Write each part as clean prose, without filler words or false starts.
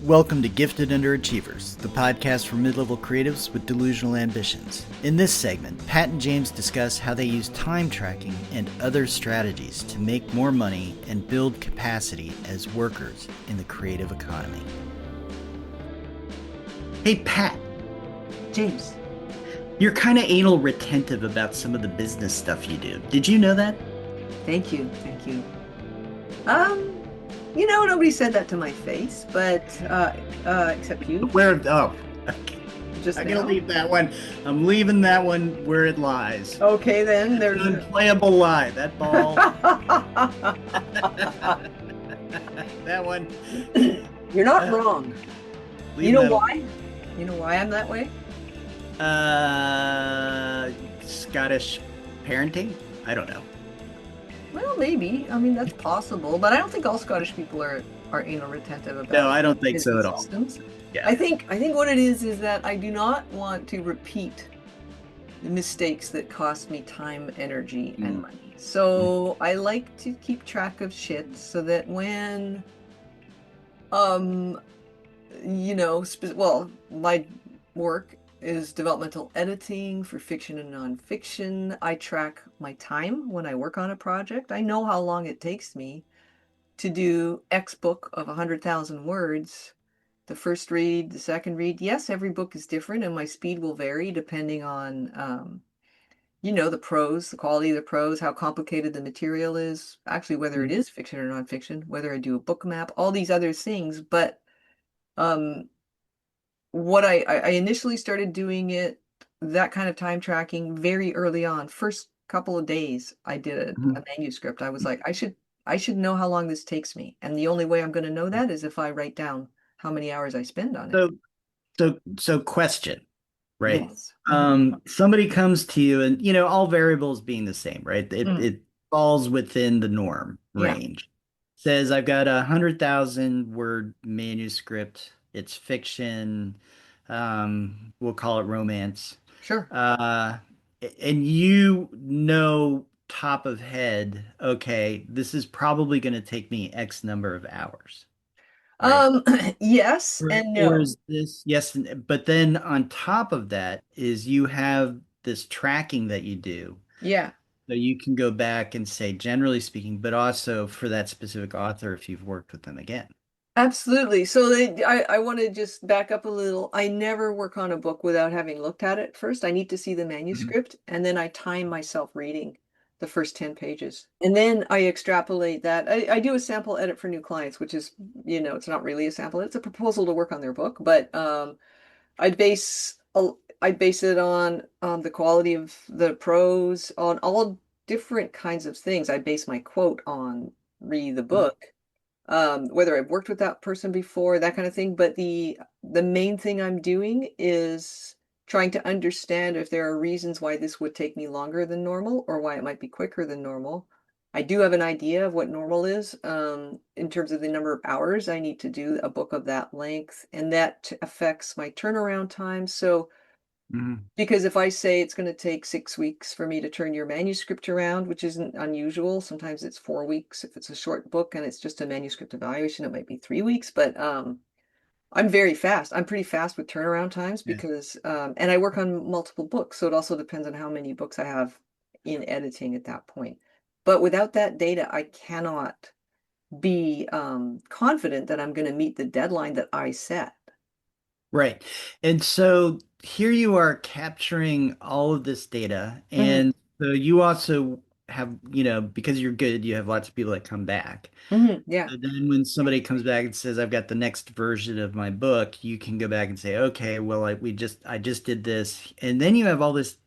Welcome to Gifted Underachievers, the podcast for mid-level creatives with delusional ambitions. In this segment, Pat and James discuss how they use time tracking and other strategies to make more money and build capacity as workers in the creative economy. Hey, Pat. James. You're kind of anal retentive about some of the business stuff you do. Did you know that? Thank you. Um, Nobody said that to my face, but except you. Okay. Just I'm now. gonna leave that one. I'm leaving that one where it lies. Okay, then There's an unplayable lie. That ball. That one. You're not wrong. Leave You know that why? You know why I'm that way? Scottish parenting? I don't know. Well, maybe. I mean, that's possible, but I don't think all Scottish people are anal retentive about No, I don't think so business at all. systems. Yeah. I think what it is that I do not want to repeat the mistakes that cost me time, energy, and money. So I like to keep track of shit so that when, my work is developmental editing for fiction and nonfiction. I track my time when I work on a project. I know how long it takes me to do X book of 100,000 words. The first read, the second read. Yes, every book is different and my speed will vary depending on, the prose, the quality of the prose, how complicated the material is, actually whether it is fiction or nonfiction, whether I do a book map, all these other things. But what I initially started doing that kind of time tracking very early on. First couple of days I did a manuscript. I was like, I should know how long this takes me. And the only way I'm going to know that is if I write down how many hours I spend on it. So question, right? Yes. Somebody comes to you and, all variables being the same, right? It falls within the norm Yeah. range. Says I've got 100,000 word manuscript. It's fiction. We'll call it romance. Sure. And you know top of head, okay, this is probably going to take me X number of hours, right? Um, yes and Or no. is this, yes, but then on top of that is you have this tracking that you do. Yeah. So you can go back and say, generally speaking, but also for that specific author if you've worked with them again. Absolutely. So I want to just back up a little. I never work on a book without having looked at it first. I need to see the Mhm. manuscript, and then I time myself reading the first 10 pages. And then I extrapolate that. I do a sample edit for new clients, which is, it's not really a sample. It's a proposal to work on their book, but I base I base it on the quality of the prose, on all different kinds of things. I base my quote on read the book, whether I've worked with that person before, that kind of thing. But the main thing I'm doing is trying to understand if there are reasons why this would take me longer than normal or why it might be quicker than normal. I do have an idea of what normal is, in terms of the number of hours I need to do a book of that length, and that affects my turnaround time. So Mhm. because if I say it's going to take 6 weeks for me to turn your manuscript around, which isn't unusual, sometimes it's 4 weeks. If it's a short book and it's just a manuscript evaluation, it might be 3 weeks. But I'm very fast. I'm pretty fast with turnaround times Yeah. because, and I work on multiple books, so it also depends on how many books I have in editing at that point. But without that data, I cannot be confident that I'm going to meet the deadline that I set. Right. And so here you are capturing all of this data. Hmm. And so you also have, because you're good, you have lots of people that come back. Hmm. Yeah. So then when somebody comes back and says, I've got the next version of my book, you can go back and say, okay, well, I just did this. And then you have all this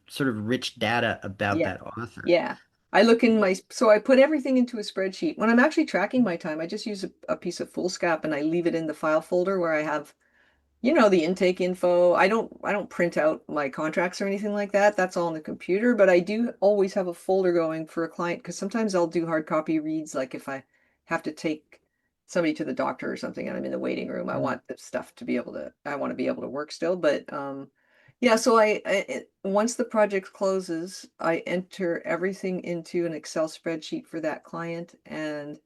sort of rich data about Yeah. that author. Yeah. I look in so I put everything into a spreadsheet. When I'm actually tracking my time, I just use a piece of foolscap and I leave it in the file folder where I have, the intake info. I don't print out my contracts or anything like that. That's all on the computer, but I do always have a folder going for a client because sometimes I'll do hard copy reads, like if I have to take somebody to the doctor or something and I'm in the waiting room. Mhm. I want to be able to work still, but yeah, so once the project closes, I enter everything into an Excel spreadsheet for that client, and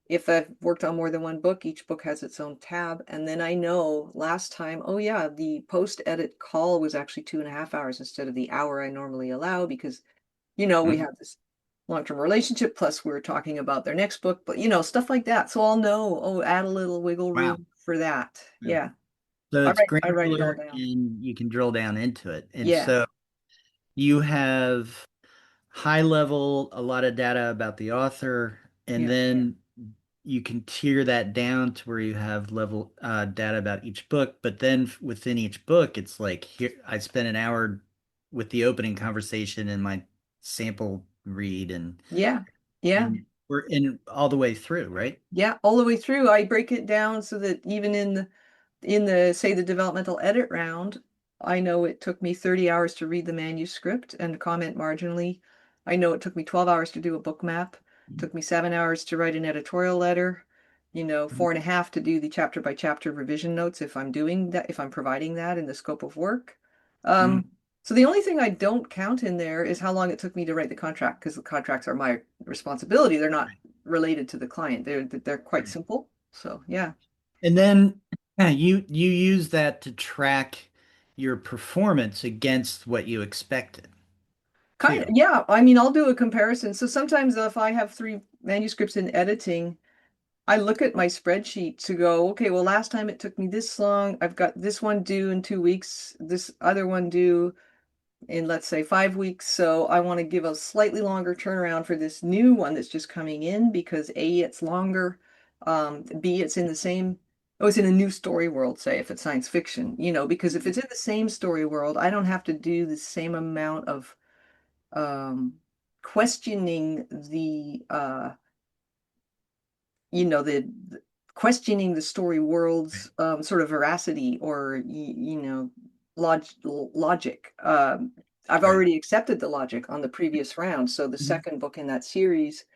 If I've worked on more than one book, each book has its own tab. And then I know last time, oh yeah, the post-edit call was actually 2.5 hours instead of the hour I normally allow because, we Mhm. have this long-term relationship, plus we're talking about their next book, but stuff like that. So I'll know, oh, add a little wiggle Wow. room for that. Yeah. Yeah. So I it's write it all granular down. and you can drill down into it. And Yeah. so you have high level, a lot of data about the author, and Yeah. then you can tier that down to where you have level data about each book. But then within each book, it's like here I spent an hour with the opening conversation and my sample read, Yeah. Yeah. and we're in all the way through, right? Yeah. All the way through. I break it down so that even in the say the developmental edit round, I know it took me 30 hours to read the manuscript and comment marginally. I know it took me 12 hours to do a book map, took me 7 hours to write an editorial letter, Mhm. 4.5 to do the chapter by chapter revision notes if I'm doing that, if I'm providing that in the scope of work. Mhm. So the only thing I don't count in there is how long it took me to write the contract, because the contracts are my responsibility. They're not Right, related to the client. They're quite right. simple. So yeah. And then you use that to track your performance against what you expected Kind of, too. yeah. I mean, I'll do a comparison. So sometimes if I have three manuscripts in editing, I look at my spreadsheet to go, okay, well, last time it took me this long. I've got this one due in 2 weeks, this other one due in, let's say, 5 weeks. So I want to give a slightly longer turnaround for this new one that's just coming in because A, it's longer. B, it's in the same, oh, it's in a new story world, say, if it's science fiction, because if it's in the same story world, I don't have to do the same amount of questioning the questioning the story world's sort of veracity or logic. I've Right. already accepted the logic on the previous round, so the Mhm. second book in that series,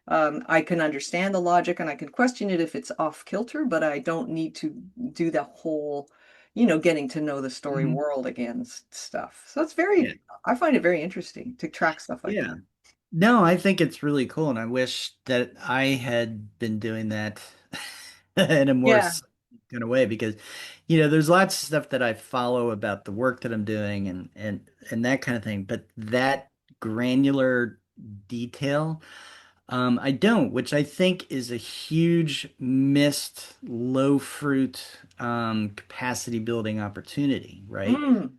I can understand the logic and I can question it if it's off kilter, but I don't need to do the whole, getting to know the story Mhm. world again stuff. So Yeah. I find it very interesting to track stuff like Yeah. that. No, I think it's really cool, and I wish that I had been doing that in a more Yeah. kind of way because, there's lots of stuff that I follow about the work that I'm doing and that kind of thing, but that granular detail, I don't, which I think is a huge missed low fruit capacity building opportunity, right? Mm,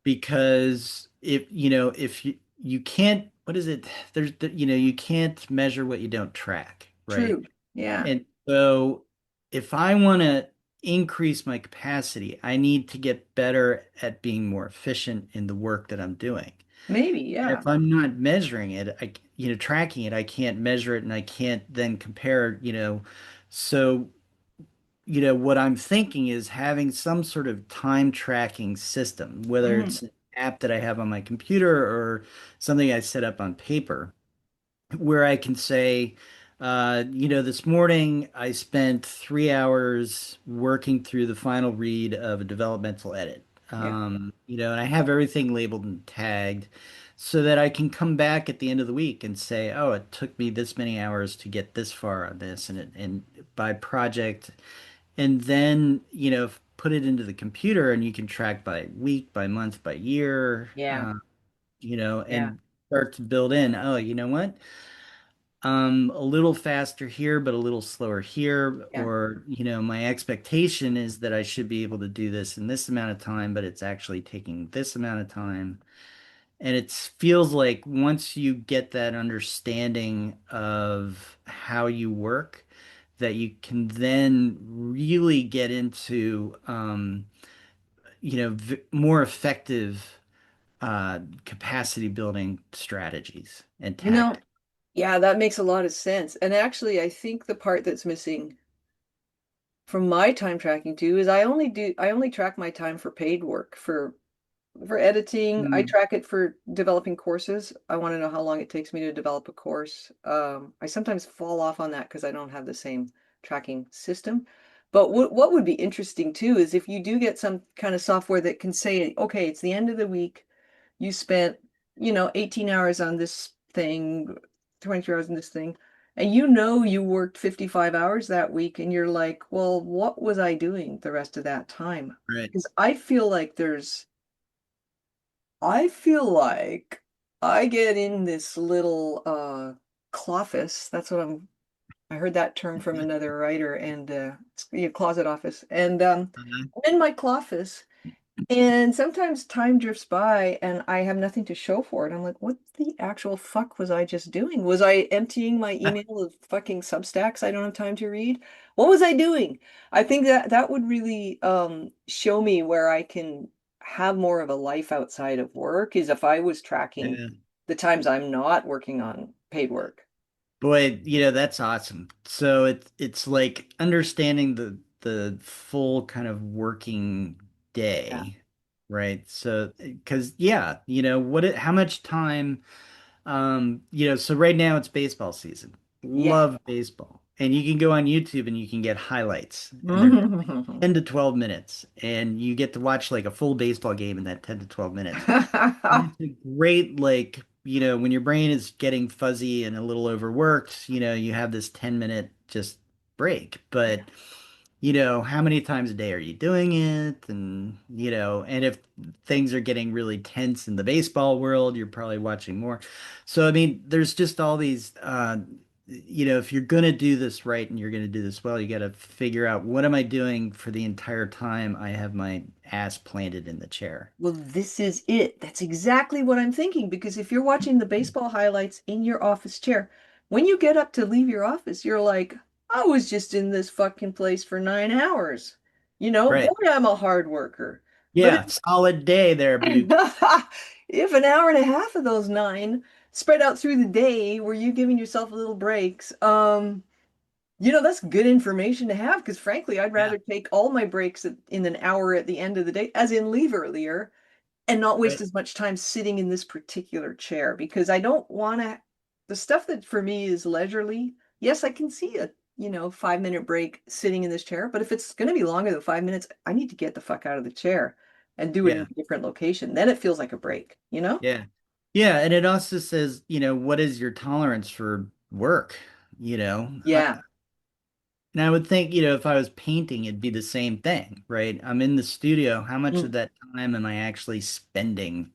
Because if you can't, what is it, you can't measure what you don't track, right? true. Yeah. And so if I want to increase my capacity, I need to get better at being more efficient in the work that I'm doing. Maybe. And Yeah. if I'm not measuring it, tracking it, I can't measure it and I can't then compare, so what I'm thinking is having some sort of time tracking system, whether Mm, it's an app that I have on my computer or something I set up on paper, where I can say, this morning I spent 3 hours working through the final read of a developmental edit. yeah. And I have everything labeled and tagged so that I can come back at the end of the week and say, oh, it took me this many hours to get this far on this and by project and then put it into the computer and you can track by week, by month, by year, Yeah. Yeah. and start to build in, oh, you know what, a little faster here but a little slower here, Yeah. or my expectation is that I should be able to do this in this amount of time but it's actually taking this amount of time. And it feels like once you get that understanding of how you work, that you can then really get into, more effective capacity building strategies and You know, tactics. yeah, that makes a lot of sense. And actually, I think the part that's missing from my time tracking too is I only track my time for paid work for editing. I Mm, track it for developing courses. I want to know how long it takes me to develop a course. I sometimes fall off on that because I don't have the same tracking system. But what would be interesting too is if you do get some kind of software that can say, okay, it's the end of the week, you spent, 18 hours on this thing, 23 hours on this thing. and you know you worked 55 hours that week, and you're like, well, what was I doing the rest of that time? Right. Because I feel like I get in this little cloffice. That's what I heard that term from another writer, and it's closet office. And Uh-huh. I'm in my cloffice, and sometimes time drifts by and I have nothing to show for it. I'm like, what the actual fuck was I just doing? Was I emptying my email of fucking Substacks I don't have time to read? What was I doing? I think that that would really show me where I can have more of a life outside of work is if I was tracking Yeah. the times I'm not working on paid work. Boy, that's awesome. So it's like understanding the full kind of working Yeah. day, right? So because yeah, how much time so right now it's baseball season. Yeah. Love baseball. And you can go on YouTube and you can get highlights and they're Mhm. 10 to 12 minutes and you get to watch like a full baseball game in that 10 to 12 minutes. And it's a great, like, when your brain is getting fuzzy and a little overworked, you have this 10-minute just break. But, how many times a day are you doing it? And if things are getting really tense in the baseball world, you're probably watching more. So, I mean, there's just all these, if you're going to do this right and you're going to do this well, you got to figure out what am I doing for the entire time I have my ass planted in the chair. Well, this is it. That's exactly what I'm thinking. Because if you're watching the baseball highlights in your office chair, when you get up to leave your office, you're like, I was just in this fucking place for 9 hours. Boy, Right. I'm a hard worker. But Yeah, solid day there, Buke. if an hour and a half of those nine spread out through the day, were you giving yourself little breaks? That's good information to have because frankly, I'd Yeah, rather take all my breaks in an hour at the end of the day, as in leave earlier and not waste right. as much time sitting in this particular chair because I don't want to. The stuff that for me is leisurely, yes, I can see a 5 minute break sitting in this chair, but if it's going to be longer than 5 minutes, I need to get the fuck out of the chair and do it in Yeah, a different location. Then it feels like a break, you know? yeah. Yeah, and it also says, what is your tolerance for work? Yeah. And I would think, if I was painting, it'd be the same thing, right? I'm in the studio. How much of Mm. that time am I actually spending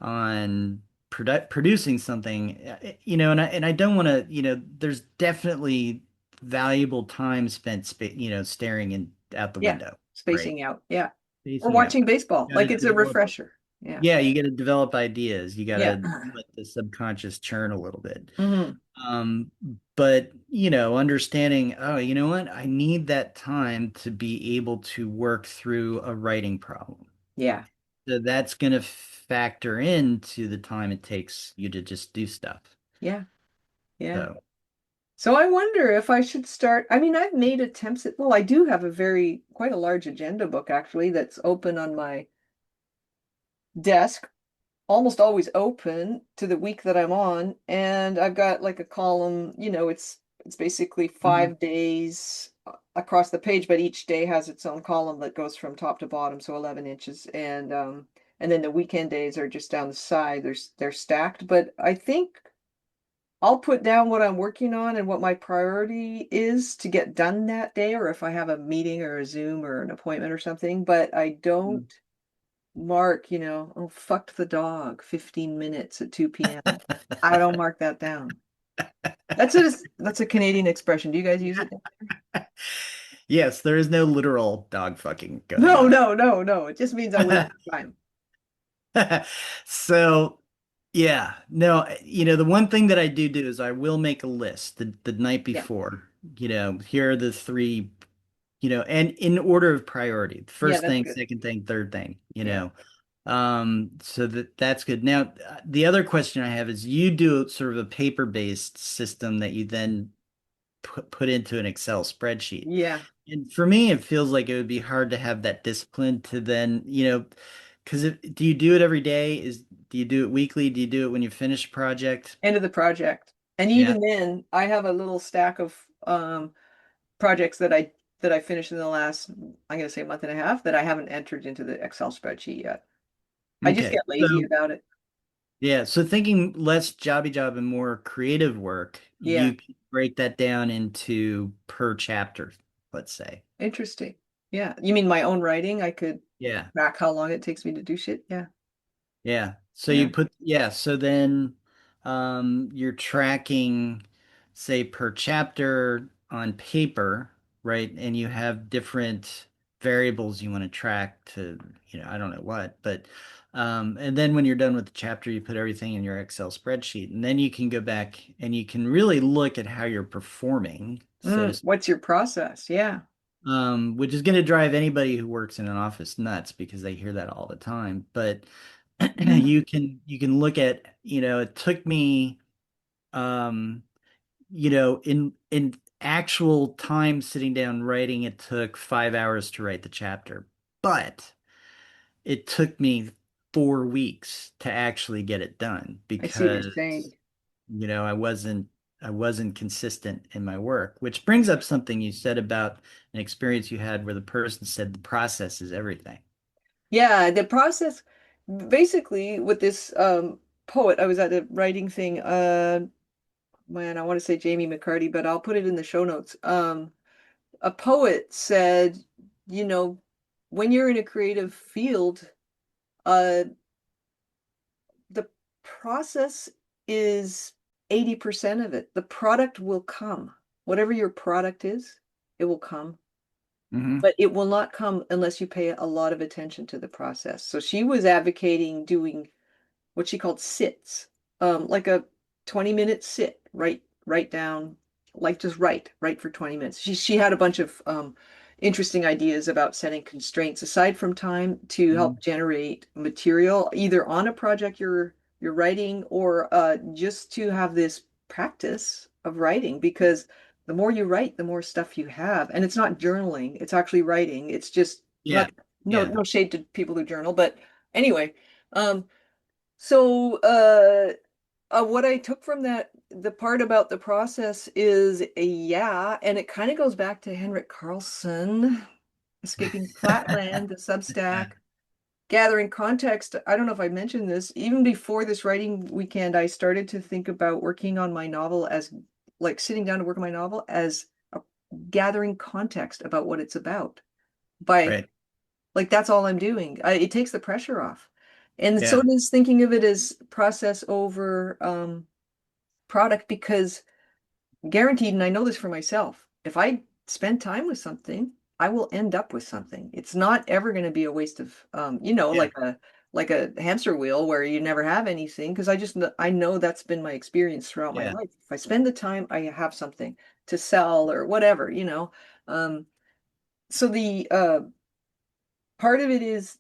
on producing something? And I don't want to, there's definitely valuable time spent, staring out the Yeah. window, right? Spacing out. Yeah. Or Facing out. watching baseball. You Like gotta it's a develop refresher. Yeah. Yeah, you got to develop ideas. You got Yeah. to let the subconscious churn a little bit. Hmm. Um, but understanding, oh, you know what? I need that time to be able to work through a writing problem. Yeah. So that's going to factor into the time it takes you to just do stuff. Yeah. Yeah. So, So I wonder if I should start. I mean, I've made attempts at, well, I do have quite a large agenda book actually that's open on my desk, almost always open to the week that I'm on. And I've got like a column, it's basically mhm. 5 days across the page, but each day has its own column that goes from top to bottom, so 11 inches. And then the weekend days are just down the side. They're stacked. But I think I'll put down what I'm working on and what my priority is to get done that day, or if I have a meeting or a Zoom or an appointment or something, but I don't mark, oh, fucked the dog 15 minutes at 2 p.m. I don't mark that down. That's a Canadian expression. Do you guys use it? Yes, there is no literal dog fucking going No, on. no, no, no. It just means I wasted time. So, yeah, no, the one thing that I do is I will make a list the night Yeah. before. Here are the three, and in order of priority. Yeah, First that's thing, good. second thing, third thing, Yeah. So that's good. Now, the other question I have is you do sort of a paper-based system that you then put into an Excel spreadsheet. Yeah. And for me, it feels like it would be hard to have that discipline to then, because do you do it every day? Do you do it weekly? Do you do it when you finish a project? End of the project. And Yeah. even then, I have a little stack of projects that I finished in the last, I'm gonna say month and a half that I haven't entered into the Excel spreadsheet yet. I just Okay. get lazy So about it. Yeah, so thinking less jobby job and more creative work, Yeah, you can break that down into per chapter, let's say. interesting. Yeah, you mean my own writing? I could Yeah. track how long it takes me to do shit. Yeah, Yeah. So yeah. you put, yeah, so then you're tracking, say, per chapter on paper, right? And you have different variables you want to track to, I don't know what, but and then when you're done with the chapter, you put everything in your Excel spreadsheet, and then you can go back and you can really look at how you're performing, so to What's your process? Yeah. which is going to drive anybody who works in an office nuts because they hear that all the time. But Mm. you can look at, it took me, um, in actual time sitting down writing, it took 5 hours to write the chapter, but it took me 4 weeks to actually get it done I see what you're because, saying. I wasn't consistent in my work, which brings up something you said about an experience you had where the person said the process is everything. Yeah, the process basically with this poet, I was at a writing thing, man, I want to say Jamie McCarty, but I'll put it in the show notes. A poet said, you know, when you're in a creative field, uh, the process is 80% of it. The product will come. Whatever your product is, it will come. Hmm. But it will not come unless you pay a lot of attention to the process. So she was advocating doing what she called sits, like a 20-minute sit, write down, like just write for 20 minutes. She had a bunch of interesting ideas about setting constraints aside from time to help generate material, either on a project you're writing or just to have this practice of writing, because the more you write, the more stuff you have. And it's not journaling, it's actually writing. It's just Yeah. not no Yeah. no shade to people who journal, but anyway. So, what I took from that, the part about the process is a yeah, and it kind of goes back to Henrik Carlson, Escaping Flatland, the Substack, gathering context. I don't know if I mentioned this. Even before this writing weekend, I started to think about working on my novel as like sitting down to work on my novel as a, gathering context about what it's about by Right. like that's all I'm doing. It takes the pressure off. And so Yeah. does thinking of it as process over product, because guaranteed, and I know this for myself, if I spend time with something, I will end up with something. It's not ever going to be a waste of Yeah. like a hamster wheel where you never have anything, because I know that's been my experience throughout my Yeah. life. If I spend the time, I have something to sell or whatever. Um, so the part of it is,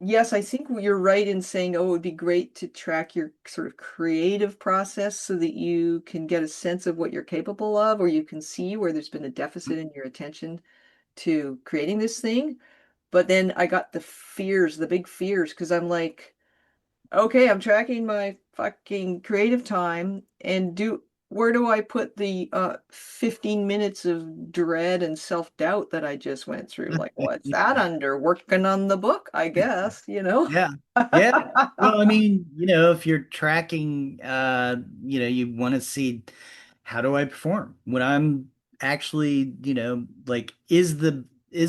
yes, I think you're right in saying, oh, it would be great to track your sort of creative process so that you can get a sense of what you're capable of, or you can see where there's been a deficit in your attention to creating this thing. But then I got the fears, the big fears, because I'm like, okay, I'm tracking my fucking creative time and where do I put the 15 minutes of dread and self-doubt that I just went through? Like, what's that under? Working on the book, I guess, you know? Yeah. Yeah. Well, I mean, if you're tracking, you want to see how do I perform when I'm actually, like, is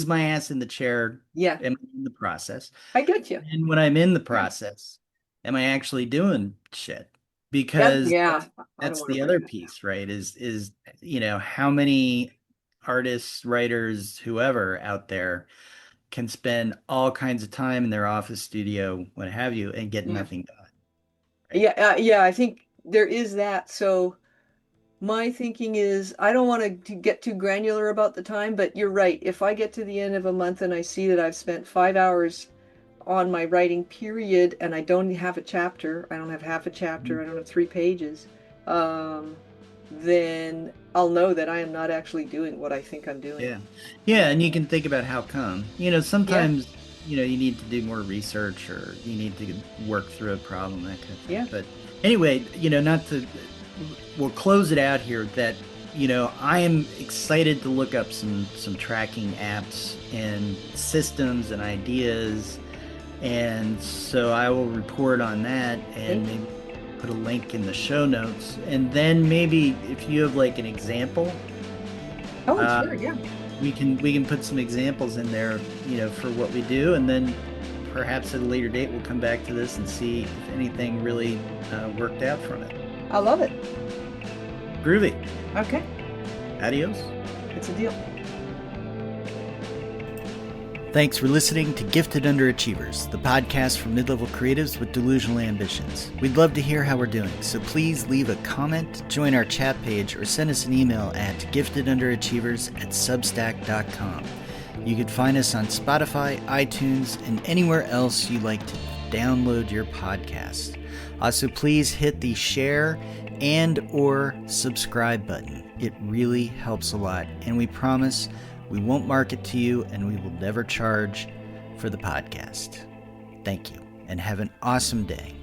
my ass in the chair? Yeah, Am I in the process? I get you. And when I'm in the Yeah. process, am I actually doing shit? That, Because yeah, that's I don't that's want to the bring other that down. piece, right? Is how many artists, writers, whoever out there can spend all kinds of time in their office studio, what have you, and get Yeah. nothing done, right? Yeah, yeah, I think there is that. So my thinking is I don't want to get too granular about the time, but you're right. If I get to the end of a month and I see that I've spent 5 hours on my writing period and I don't have a chapter, I don't have half a chapter, I don't have 3 pages, um, then I'll know that I am not actually doing what I think I'm doing. Yeah. Yeah, and you can think about how come. Yeah, Sometimes, you need to do more research or you need to work through a problem, that kind of thing. yeah, But anyway, not to, we'll close it out here that, I am excited to look up some tracking apps and systems and ideas And so I will report on that and maybe put a link in the show notes. And then maybe if you have like an example, Sure, yeah. we can put some examples in there, for what we do, and then perhaps at a later date we'll come back to this and see if anything really worked out from it. I love it. Groovy. Okay. Adios. It's a deal. Thanks for listening to Gifted Underachievers, the podcast for mid-level creatives with delusional ambitions. We'd love to hear how we're doing, so please leave a comment, join our chat page, or send us an email at giftedunderachievers@substack.com. You can find us on Spotify, iTunes, and anywhere else you like to download your podcast. Also, please hit the share and or subscribe button. It really helps a lot, and we promise we won't market to you, and we will never charge for the podcast. Thank you, and have an awesome day.